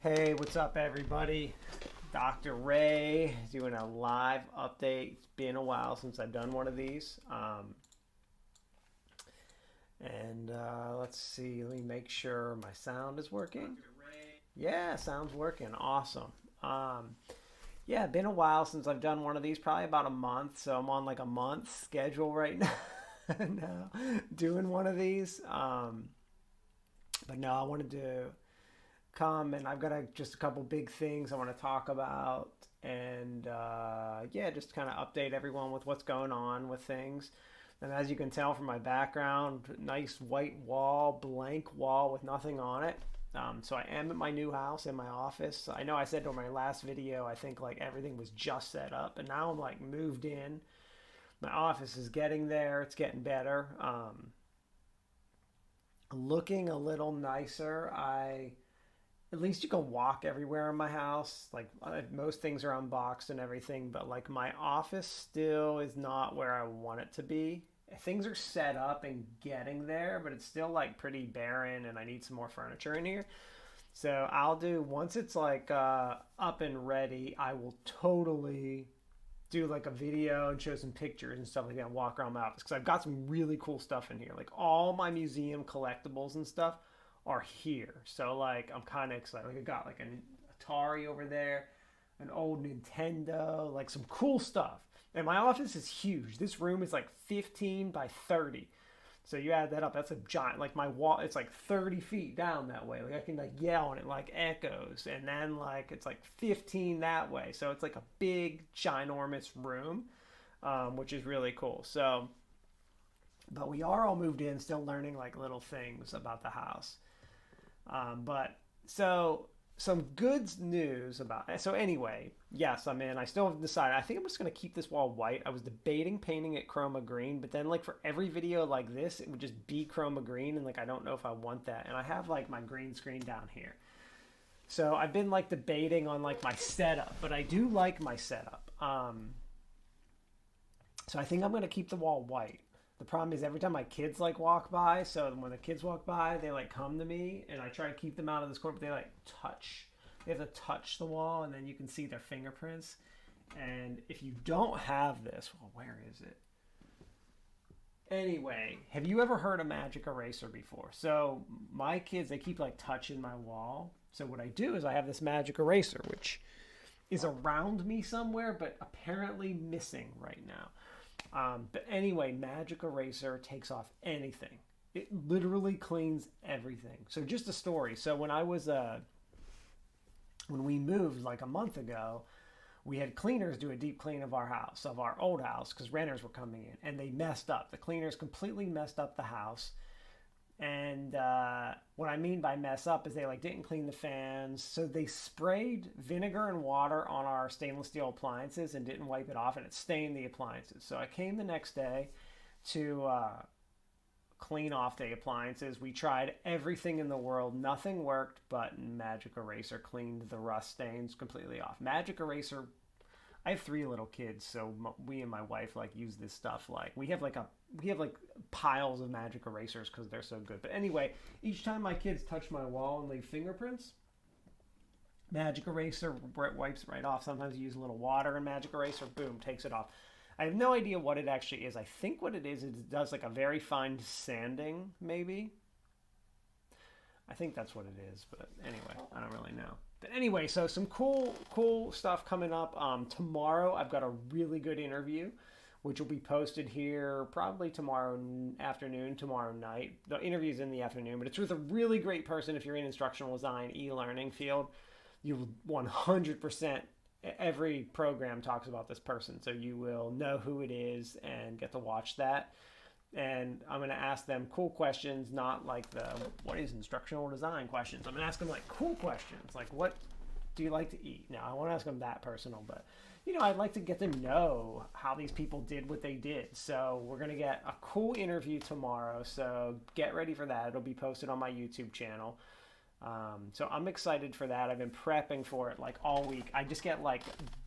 Hey, what's up, everybody? Dr. Ray doing a live update. It's been a while since I've done one of these. Let's see, let me make sure my sound is working. Yeah, sound's working. Awesome. Yeah, been a while since I've done one of these, probably about a month. So I'm on like a month schedule right now, now doing one of these. But no, I wanted to come and I've got just a couple big things I want to talk about and yeah, just kind of update everyone with what's going on with things. And as you can tell from my background, nice white wall, blank wall with nothing on it. So I am at my new house in my office. I know I said in my last video, I think like everything was just set up, and now I'm like moved in. My office is getting there. It's getting better. Looking a little nicer. At least you can walk everywhere in my house. Like most things are unboxed and everything, but like my office still is not where I want it to be. Things are set up and getting there, but it's still like pretty barren and I need some more furniture in here. So I'll do, once it's like up and ready, I will totally do like a video and show some pictures and stuff like that and walk around my office because I've got some really cool stuff in here. Like all my museum collectibles and stuff are here. So like I'm kind of excited. Like I got like an Atari over there, an old Nintendo, like some cool stuff. And my office is huge. This room is like 15 by 30. So you add that up, that's a giant, like my wall, it's like 30 feet down that way. Like I can like yell and it like echoes. And then like it's like 15 that way. So it's like a big, ginormous room, which is really cool. So, but we are all moved in, still learning like little things about the house. But so some good news about it. So anyway, yes, I'm in. I still haven't decided. I think I'm just going to keep this wall white. I was debating painting it chroma green, but then like for every video like this, it would just be chroma green. And like, I don't know if I want that. And I have like my green screen down here. So I've been like debating on like my setup, but I do like my setup. So I think I'm going to keep the wall white. The problem is every time my kids like walk by, so when the kids walk by, they like come to me and I try to keep them out of this corner, but they like touch. They have to touch the wall and then you can see their fingerprints. And if you don't have this, well, where is it? Anyway, have you ever heard of magic eraser before? So my kids, they keep like touching my wall. So what I do is I have this magic eraser, which is around me somewhere, but apparently missing right now. But anyway, magic eraser takes off anything. It literally cleans everything. So just a story. So when we moved like a month ago, we had cleaners do a deep clean of our house, of our old house, because renters were coming in and they messed up. The cleaners completely messed up the house. And what I mean by mess up is they like didn't clean the fans. So they sprayed vinegar and water on our stainless steel appliances and didn't wipe it off, and it stained the appliances. So I came the next day to clean off the appliances. We tried everything in the world. Nothing worked, but magic eraser cleaned the rust stains completely off. Magic eraser, I have 3 little kids, so we and my wife like use this stuff. Like we have like piles of magic erasers because they're so good. But anyway, each time my kids touch my wall and leave fingerprints, magic eraser wipes it right off. Sometimes you use a little water and magic eraser, boom, takes it off. I have no idea what it actually is. I think what it is it does like a very fine sanding, maybe. I think that's what it is, but anyway, I don't really know. But anyway, so some cool stuff coming up. Tomorrow, I've got a really good interview, which will be posted here probably tomorrow afternoon, tomorrow night. The interview's in the afternoon, but it's with a really great person. If you're in instructional design, e-learning field, you 100%, every program talks about this person. So you will know who it is and get to watch that. And I'm going to ask them cool questions, not like the what is instructional design questions. I'm going to ask them like cool questions, like what do you like to eat? Now, I won't ask them that personal, but I'd like to get to know how these people did what they did. So we're going to get a cool interview tomorrow. So get ready for that. It'll be posted on my YouTube channel. So I'm excited for that. I've been prepping for it like all week. I just get like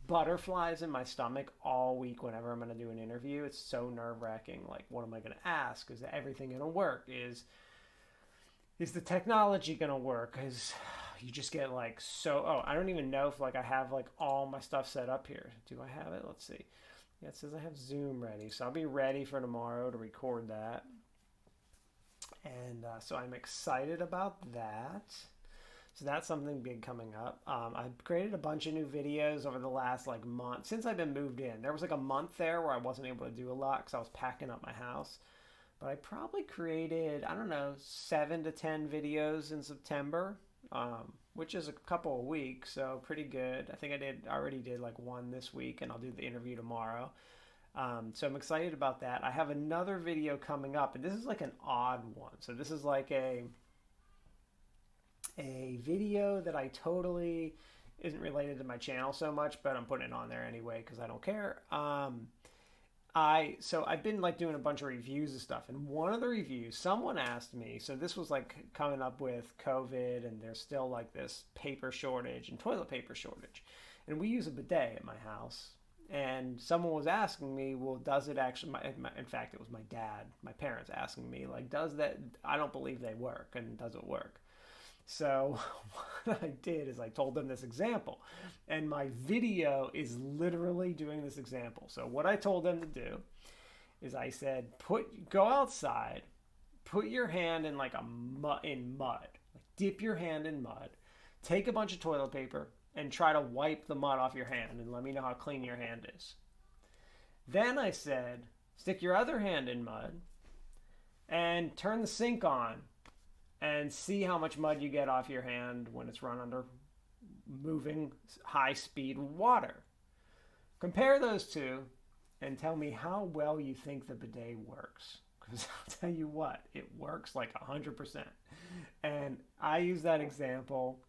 butterflies in my stomach all week whenever I'm going to do an interview. It's so nerve-wracking. Like, what am I going to ask? Is everything going to work? Is the technology going to work? Is, you just get like so, oh, I don't even know if like I have like all my stuff set up here. Do I have it? Let's see. Yeah, it says I have Zoom ready. So I'll be ready for tomorrow to record that. And so I'm excited about that. So that's something big coming up. I've created a bunch of new videos over the last like month since I've been moved in. There was like a month there where I wasn't able to do a lot because I was packing up my house. But I probably created, I don't know, 7 to 10 videos in September, which is a couple of weeks, so pretty good. I think I already did like one this week, and I'll do the interview tomorrow. So I'm excited about that. I have another video coming up, and this is like an odd one. So this is like a video that I totally isn't related to my channel so much, but I'm putting it on there anyway because I don't care. So I've been like doing a bunch of reviews and stuff, and one of the reviews, someone asked me, so this was like coming up with COVID, and there's still like this paper shortage and toilet paper shortage, and we use a bidet at my house, and someone was asking me, well, does it actually, in fact, it was my dad, my parents asking me, like, does that, I don't believe they work, and does it work? So what I did is I told them this example, and my video is literally doing this example. So what I told them to do is I said, go outside, put your hand in like mud, like dip your hand in mud, take a bunch of toilet paper and try to wipe the mud off your hand and let me know how clean your hand is. Then I said, stick your other hand in mud and turn the sink on and see how much mud you get off your hand when it's run under moving high-speed water. Compare those two and tell me how well you think the bidet works. Because I'll tell you what, it works like 100%. And I use that example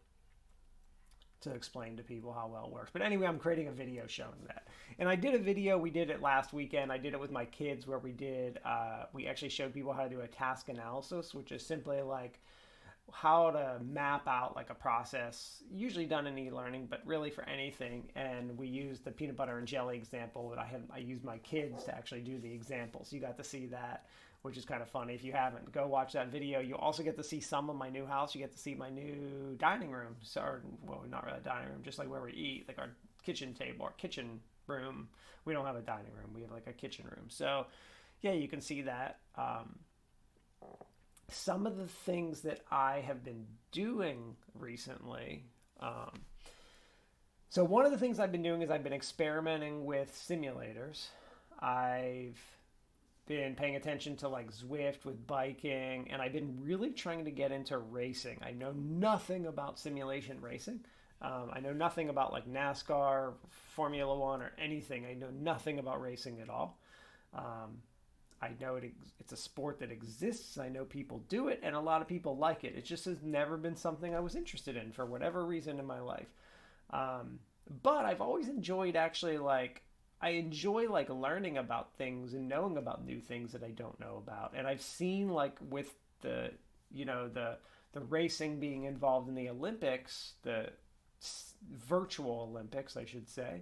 to explain to people how well it works. But anyway, I'm creating a video showing that. And I did a video, we did it last weekend. I did it with my kids where we actually showed people how to do a task analysis, which is simply like how to map out like a process, usually done in e-learning, but really for anything. And we used the peanut butter and jelly example that I used my kids to actually do the example. So you got to see that, which is kind of funny. If you haven't, go watch that video. You'll also get to see some of my new house. You get to see my new dining room. Well, not really a dining room, just like where we eat, like our kitchen table, our kitchen room. We don't have a dining room. We have like a kitchen room. So yeah, you can see that. Some of the things that I have been doing recently. So one of the things I've been doing is I've been experimenting with simulators. I've been paying attention to like Zwift with biking, and I've been really trying to get into racing. I know nothing about simulation racing. I know nothing about like NASCAR, Formula One, or anything. I know nothing about racing at all. I know it's a sport that exists. I know people do it, and a lot of people like it. It just has never been something I was interested in for whatever reason in my life. But I've always enjoyed actually I enjoy like learning about things and knowing about new things that I don't know about. And I've seen like with the racing being involved in the Olympics, the virtual Olympics, I should say,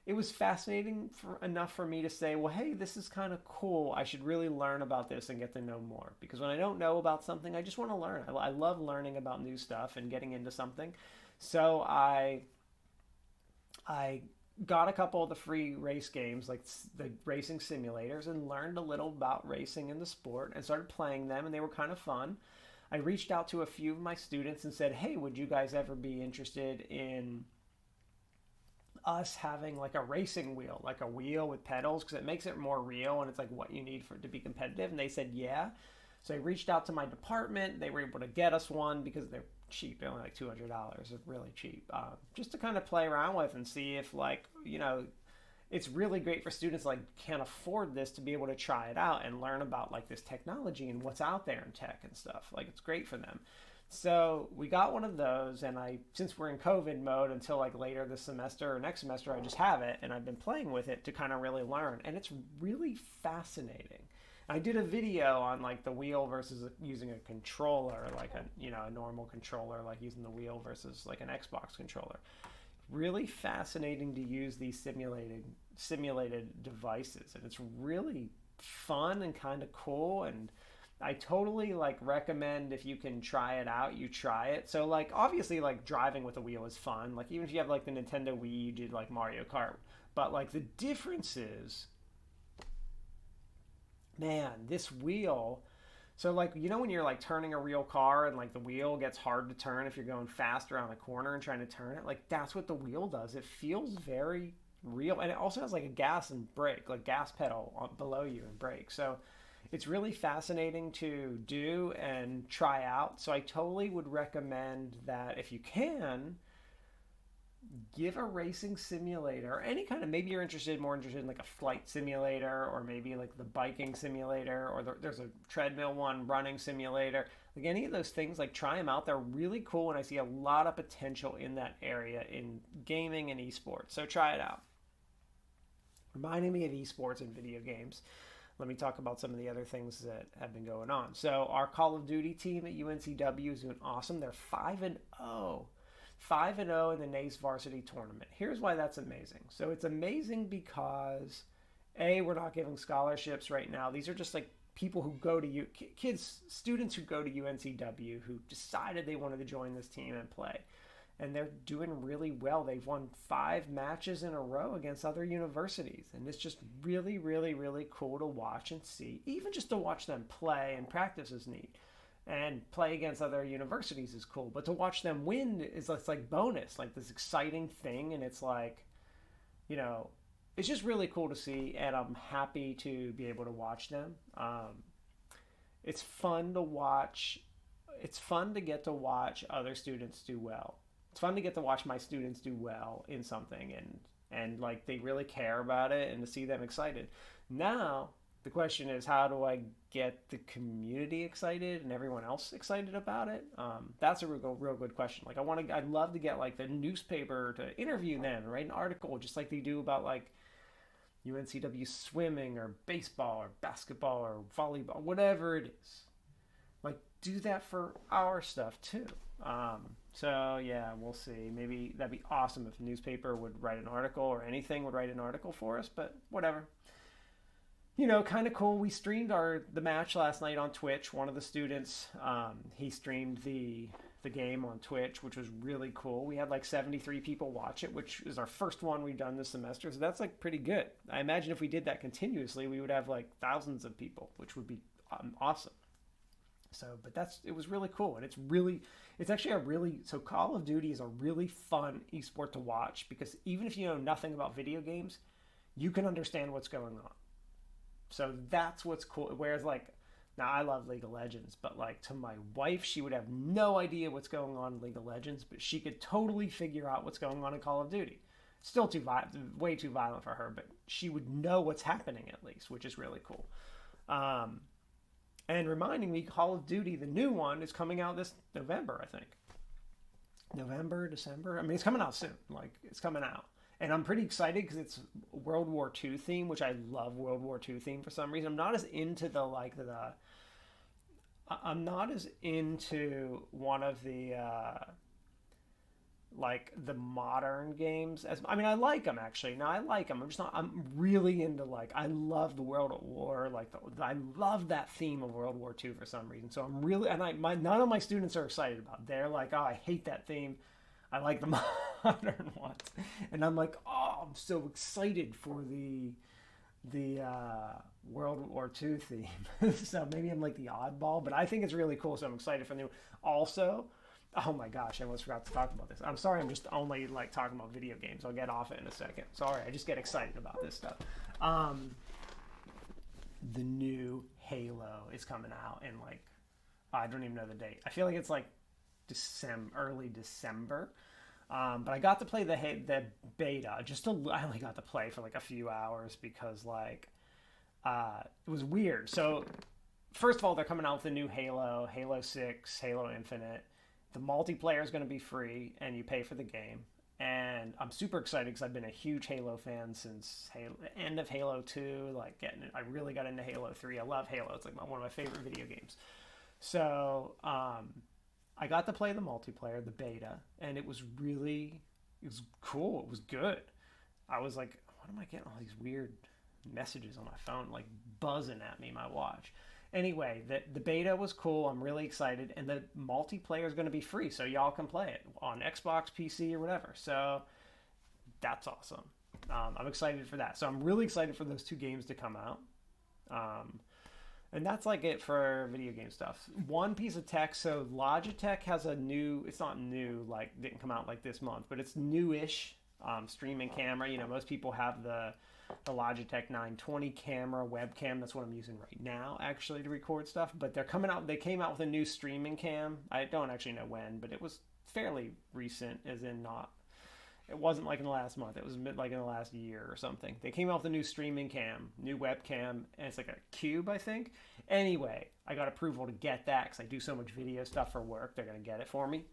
it was fascinating enough for me to say, well, hey, this is kind of cool. I should really learn about this and get to know more. Because when I don't know about something, I just want to learn. I love learning about new stuff and getting into something. So I got a couple of the free race games, like the racing simulators, and learned a little about racing in the sport and started playing them, and they were kind of fun. I reached out to a few of my students and said, hey, would you guys ever be interested in us having like a racing wheel, like a wheel with pedals, because it makes it more real and it's like what you need to be competitive? And they said, yeah. So I reached out to my department. They were able to get us one because they're cheap. They're only like $200. It's really cheap. Just to kind of play around with and see if it's really great for students like can't afford this to be able to try it out and learn about like this technology and what's out there in tech and stuff. Like it's great for them. So we got one of those, and since we're in COVID mode until like later this semester or next semester, I just have it, and I've been playing with it to kind of really learn, and it's really fascinating. I did a video on like the wheel versus using a controller, like a normal controller, like using the wheel versus like an Xbox controller. Really fascinating to use these simulated devices, and it's really fun and kind of cool. And I totally like recommend if you can try it out, you try it. So like obviously like driving with a wheel is fun. Like even if you have like the Nintendo Wii, you did like Mario Kart. But like the difference is, man, this wheel. So like when you're like turning a real car and like the wheel gets hard to turn if you're going fast around a corner and trying to turn it, like that's what the wheel does. It feels very real, and it also has like a gas and brake, like gas pedal below you and brake. So it's really fascinating to do and try out. So I totally would recommend that if you can, give a racing simulator, any kind of, maybe you're more interested in like a flight simulator, or maybe like the biking simulator, or there's a treadmill one, running simulator, like any of those things, like try them out. They're really cool, and I see a lot of potential in that area in gaming and esports. So try it out. Reminding me of esports and video games, let me talk about some of the other things that have been going on. So our Call of Duty team at UNCW is doing awesome. They're 5-0. 5-0 in the NACE varsity tournament. Here's why that's amazing. So it's amazing because, A, we're not giving scholarships right now. These are just like people who go to students who go to UNCW who decided they wanted to join this team and play. And they're doing really well. They've won 5 matches in a row against other universities. And it's just really, really, really cool to watch and see. Even just to watch them play and practice is neat. And play against other universities is cool. But to watch them win is it's like bonus, like this exciting thing. And it's like, it's just really cool to see. And I'm happy to be able to watch them. It's fun to watch. It's fun to get to watch other students do well. It's fun to get to watch my students do well in something and like they really care about it, and to see them excited. Now, the question is, how do I get the community excited and everyone else excited about it? That's a real good question. Like I'd love to get like the newspaper to interview them, and write an article just like they do about like UNCW swimming or baseball or basketball or volleyball, whatever it is. Like do that for our stuff too. So yeah, we'll see. Maybe that'd be awesome if a newspaper would write an article, or anything would write an article for us, but whatever. Kind of cool. We streamed the match last night on Twitch. One of the students, he streamed the game on Twitch, which was really cool. We had like 73 people watch it, which is our first one we've done this semester. So that's like pretty good. I imagine if we did that continuously, we would have like thousands of people, which would be awesome. So, but it was really cool. And so Call of Duty is a really fun esport to watch, because even if you know nothing about video games, you can understand what's going on. So that's what's cool. Whereas like, now I love League of Legends, but like to my wife, she would have no idea what's going on in League of Legends, but she could totally figure out what's going on in Call of Duty. Still way too violent for her, but she would know what's happening at least, which is really cool. And reminding me, Call of Duty, the new one, is coming out this November, I think. November, December? I mean, it's coming out soon. Like, it's coming out. And I'm pretty excited because it's World War II theme, which I love World War II theme for some reason. I'm not as into I'm not as into one of the like the modern games I like them actually. No, I like them. I'm really into like, I love the World at War. Like I love that theme of World War II for some reason. So I'm really, and none of my students are excited about it. They're like, oh, I hate that theme. I like the modern ones. And I'm like, oh, I'm so excited for the World War II theme. So maybe I'm like the oddball, but I think it's really cool. So I'm excited for the new. Also, oh my gosh, I almost forgot to talk about this. I'm sorry, I'm just only like talking about video games. I'll get off it in a second. Sorry, I just get excited about this stuff. The new Halo is coming out in like, I don't even know the date. I feel like it's like early December. But I got to play the beta. I only got to play for like a few hours because like it was weird. So first of all, they're coming out with a new Halo 6, Halo Infinite. The multiplayer is going to be free, and you pay for the game. And I'm super excited because I've been a huge Halo fan since end of Halo 2. Like I really got into Halo 3. I love Halo. It's like one of my favorite video games. So I got to play the multiplayer, the beta, and it was cool. It was good. I was like, what am I getting all these weird messages on my phone, like buzzing at me, my watch? Anyway, the beta was cool. I'm really excited, and the multiplayer is going to be free, so y'all can play it on Xbox, PC, or whatever. So that's awesome. I'm excited for that. So I'm really excited for those two games to come out. Um, and that's like it for video game stuff. One piece of tech. So Logitech has a new. It's not new. Like didn't come out like this month, but it's newish. Streaming camera. You know, most people have the Logitech 920 camera webcam. That's what I'm using right now, actually, to record stuff. But they're coming out. They came out with a new streaming cam. I don't actually know when, but it was fairly recent, as in not. It wasn't like in the last month. It was like in the last year or something. They came out with a new streaming cam, new webcam, and it's like a Cube, I think. Anyway, I got approval to get that because I do so much video stuff for work. They're gonna get it for me.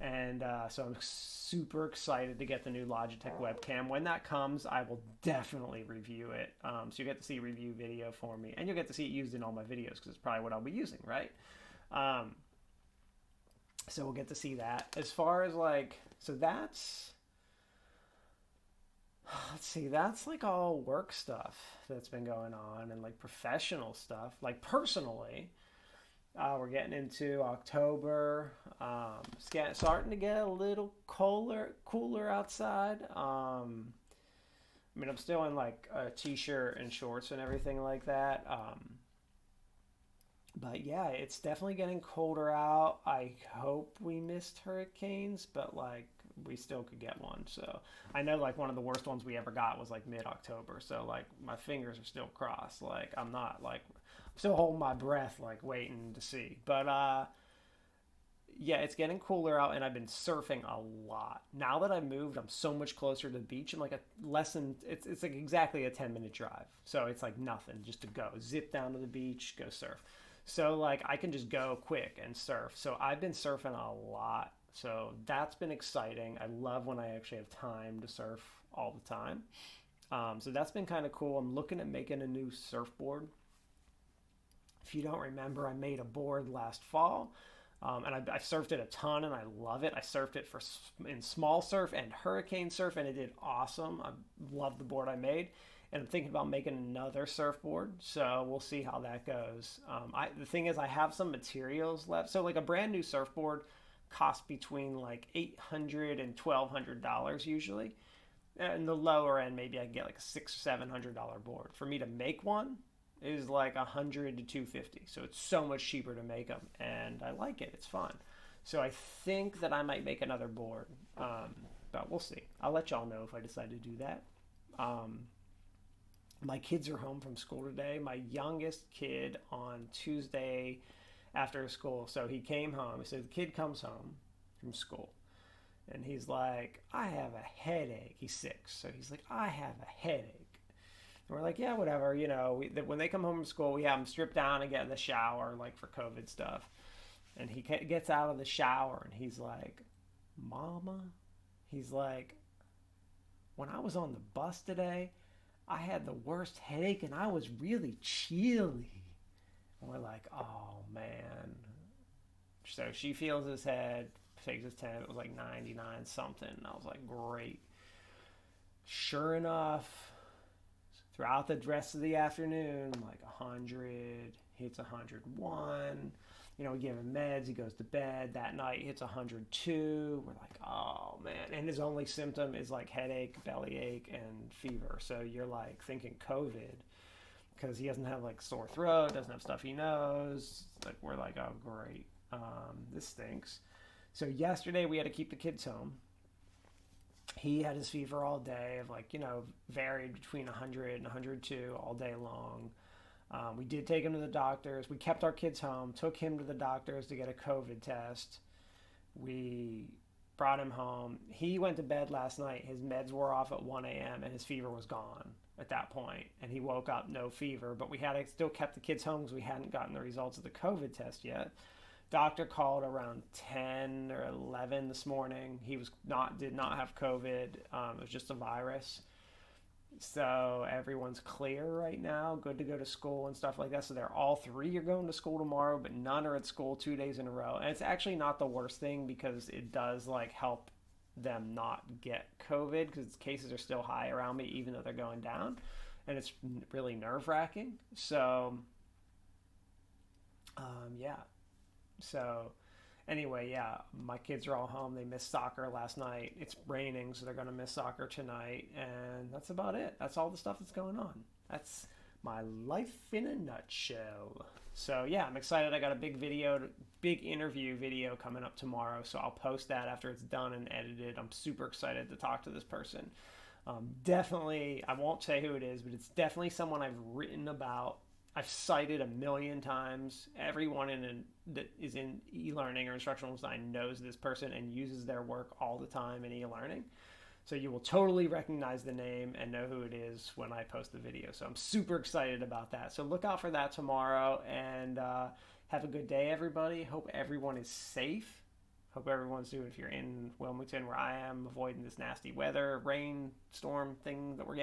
And so I'm super excited to get the new Logitech webcam. When that comes, I will definitely review it. So you get to see a review video for me, and you'll get to see it used in all my videos because it's probably what I'll be using, right? So we'll get to see that. As far as like, so that's, let's see, that's like all work stuff that's been going on and like professional stuff. Like personally, we're getting into October. Starting to get a little cooler outside. I mean, I'm still in like a t-shirt and shorts and everything like that. But yeah, it's definitely getting colder out. I hope we missed hurricanes, but like we still could get one. So I know like one of the worst ones we ever got was like mid-October. So like my fingers are still crossed. Like I'm not like I'm still holding my breath, like waiting to see. But yeah, it's getting cooler out, and I've been surfing a lot. Now that I've moved, I'm so much closer to the beach. I'm like a less than it's like exactly a 10-minute drive. So it's like nothing just to go zip down to the beach, go surf. So like I can just go quick and surf. So I've been surfing a lot. So that's been exciting. I love when I actually have time to surf all the time. So that's been kind of cool. I'm looking at making a new surfboard. If you don't remember, I made a board last fall. And I surfed it a ton, and I love it. I surfed it in small surf and hurricane surf, and it did awesome. I love the board I made. And I'm thinking about making another surfboard, so we'll see how that goes. The thing is, I have some materials left. So like a brand new surfboard costs between like $800 and $1,200 usually. And the lower end, maybe I can get like a $600 or $700 board. For me to make one is like $100 to $250. So it's so much cheaper to make them, and I like it. It's fun. So I think that I might make another board, but we'll see. I'll let y'all know if I decide to do that. My kids are home from school today. My youngest kid on Tuesday after school. So he came home. So the kid comes home from school, and he's like, I have a headache. He's 6. So he's like, I have a headache. And we're like, yeah, whatever. You know, when they come home from school, we have them strip down and get in the shower, like for COVID stuff. And he gets out of the shower, and he's like, Mama, he's like, when I was on the bus today, I had the worst headache, and I was really chilly. And we're like, oh, man. So she feels his head, takes his temp. It was like 99 something. And I was like, great. Sure enough, throughout the rest of the afternoon, like 100, hits 101. You know, we give him meds. He goes to bed. That night, hits 102. We're like, oh, man. And his only symptom is like headache, bellyache, and fever. So you're like thinking COVID because he doesn't have like sore throat, doesn't have stuffy nose. Like we're like, oh, great. This stinks. So yesterday we had to keep the kids home. He had his fever all day of like, you know, varied between 100 and 102 all day long. We did take him to the doctors. We kept our kids home, took him to the doctors to get a COVID test. We brought him home. He went to bed last night. His meds wore off at 1 a.m. and his fever was gone at that point. And he woke up, no fever. But we had still kept the kids home because we hadn't gotten the results of the COVID test yet. Doctor called around 10 or 11 this morning. He did not have COVID. It was just a virus. So everyone's clear right now, good to go to school and stuff like that. So they're all 3 are going to school tomorrow, but none are at school 2 days in a row. And it's actually not the worst thing because it does like help them not get COVID because cases are still high around me, even though they're going down. And it's really nerve-wracking. So Yeah. So anyway, yeah, my kids are all home. They missed soccer last night. It's raining, so they're going to miss soccer tonight. And that's about it. That's all the stuff that's going on. That's my life in a nutshell. So yeah, I'm excited. I got a big interview video coming up tomorrow. So I'll post that after it's done and edited. I'm super excited to talk to this person. Definitely, I won't say who it is, but it's definitely someone I've written about. I've cited a million times. Everyone that is in e-learning or instructional design knows this person and uses their work all the time in e-learning. So you will totally recognize the name and know who it is when I post the video. So I'm super excited about that. So look out for that tomorrow, and have a good day, everybody. Hope everyone is safe. Hope everyone's doing, if you're in Wilmington where I am, avoiding this nasty weather, rain, storm thing that we're getting.